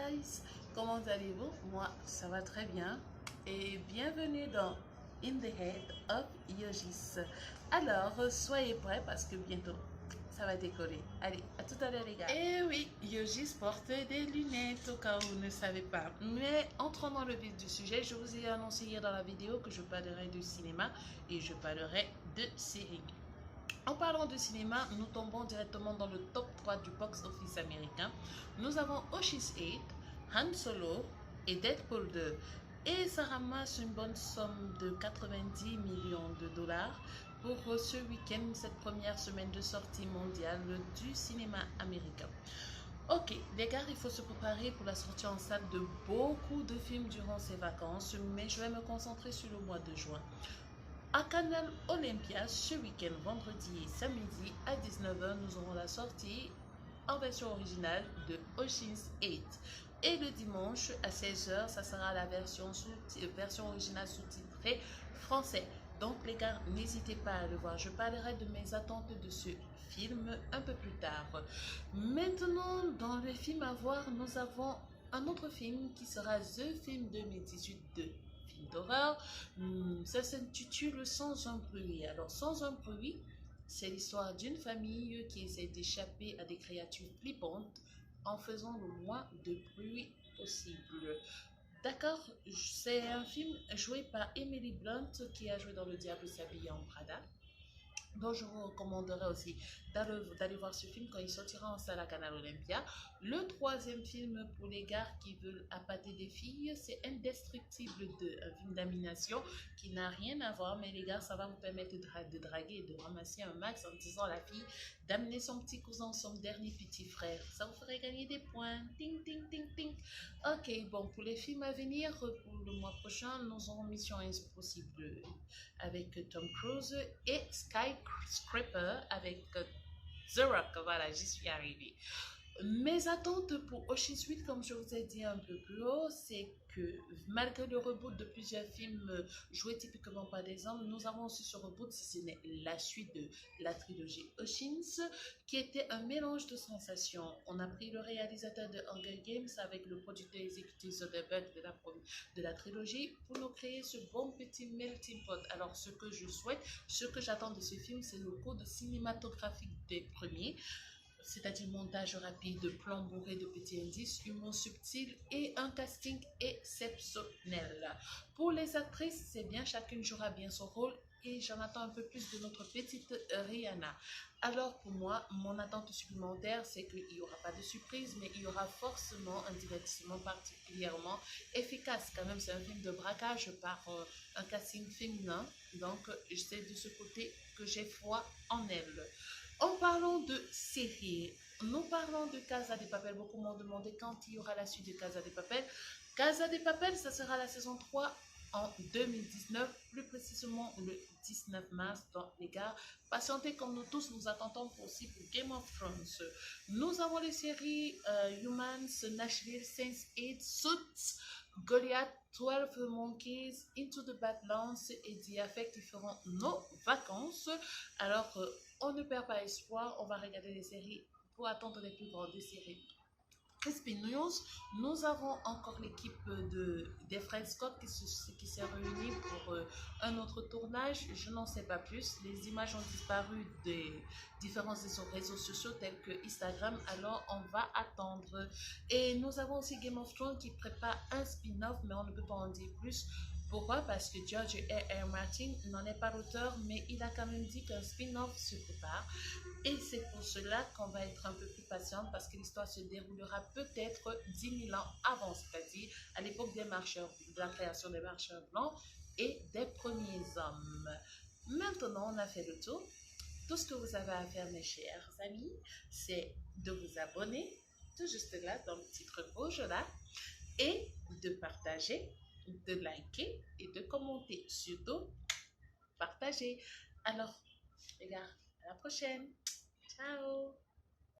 guys, comment allez-vous? Moi, ça va très bien et bienvenue dans In the Head of Yogis. Alors, soyez prêts parce que bientôt, ça va décoller. Allez, à tout à l'heure les gars. Et oui, Yogis porte des lunettes au cas où vous ne savez pas. Mais entrons dans le vif du sujet, je vous ai annoncé hier dans la vidéo que je parlerai de cinéma et je parlerai de séries. En parlant de cinéma, nous tombons directement dans le top 3 du box-office américain. Nous avons Ocean's 8, Han Solo et Deadpool 2. Et ça ramasse une bonne somme de 90 millions de dollars pour ce week-end, cette première semaine de sortie mondiale du cinéma américain. Ok, les gars, il faut se préparer pour la sortie en salle de beaucoup de films durant ces vacances, mais je vais me concentrer sur le mois de juin. À Canal Olympia, ce week-end, vendredi et samedi à 19h, nous aurons la sortie en version originale de Ocean's 8. Et le dimanche à 16h, ça sera la version originale sous-titrée français. Donc les gars, n'hésitez pas à le voir. Je parlerai de mes attentes de ce film un peu plus tard. Maintenant, dans les films à voir, nous avons un autre film qui sera The Film 2018 de d'horreur. Ça s'intitule Sans un bruit. Alors, Sans un bruit, c'est l'histoire d'une famille qui essaie d'échapper à des créatures flippantes en faisant le moins de bruit possible. D'accord, c'est un film joué par Emily Blunt qui a joué dans Le Diable s'habille en Prada. Donc, je vous recommanderais aussi d'aller voir ce film quand il sortira en salle à Canal Olympia. Le troisième film pour les gars qui veulent appâter des filles, c'est Indestructible 2, un film d'animation qui n'a rien à voir, mais les gars, ça va vous permettre de draguer et de ramasser un max en disant à la fille d'amener son petit cousin, son dernier petit frère. Ça vous ferait gagner des points. Ting, ting, ting, ting. Ok, bon, pour les films à venir, pour le mois prochain, nous aurons Mission Impossible avec Tom Cruise et Skyscraper avec The Rock. Voilà, j'y suis arrivée. Mes attentes pour Ocean's 8, comme je vous ai dit un peu plus haut, c'est que malgré le reboot de plusieurs films joués typiquement par des hommes, nous avons aussi ce reboot, si ce n'est la suite de la trilogie Ocean's, qui était un mélange de sensations. On a pris le réalisateur de Hunger Games avec le producteur exécutif Soderbergh de la trilogie pour nous créer ce bon petit melting pot. Alors, ce que je souhaite, ce que j'attends de ce film, c'est le code cinématographique des premiers, c'est-à-dire montage rapide, plan bourré de petits indices, humour subtil et un casting exceptionnel. Pour les actrices, c'est bien, chacune jouera bien son rôle et j'en attends un peu plus de notre petite Rihanna. Alors pour moi, mon attente supplémentaire, c'est qu'il n'y aura pas de surprise, mais il y aura forcément un divertissement particulièrement efficace. Quand même, c'est un film de braquage par un casting féminin, donc c'est de ce côté que j'ai foi en elle. En parlant de séries, nous parlons de Casa de Papel. Beaucoup m'ont demandé quand il y aura la suite de Casa de Papel. Casa de Papel, ça sera la saison 3 en 2019, plus précisément le 19 mars. Donc les gars, patientez comme nous tous, nous attendons aussi pour Game of Thrones. Nous avons les séries Humans, Nashville, Sense8, Suits, Goliath, 12 Monkeys, Into the Badlands et The Effect qui feront nos vacances. Alors, on ne perd pas espoir, on va regarder les séries pour attendre les plus grandes séries. Crispy News, nous avons encore l'équipe des frères Scott qui s'est réunie pour un autre tournage. Je n'en sais pas plus. Les images ont disparu des différents réseaux sociaux tels que Instagram. Alors, on va attendre. Et nous avons aussi Game of Thrones qui prépare un spin-off, mais on ne peut pas en dire plus. Pourquoi? Parce que George R. R. Martin n'en est pas l'auteur, mais il a quand même dit qu'un spin-off se prépare. Et c'est pour cela qu'on va être un peu plus patiente parce que l'histoire se déroulera peut-être 10 000 ans avant, c'est-à-dire à l'époque des marcheurs, de la création des marcheurs blancs et des premiers hommes. Maintenant, on a fait le tour. Tout ce que vous avez à faire, mes chers amis, c'est de vous abonner, tout juste là, dans le titre rouge là, et de partager, de liker et de commenter. Surtout, partager. Alors, les gars, à la prochaine. Ciao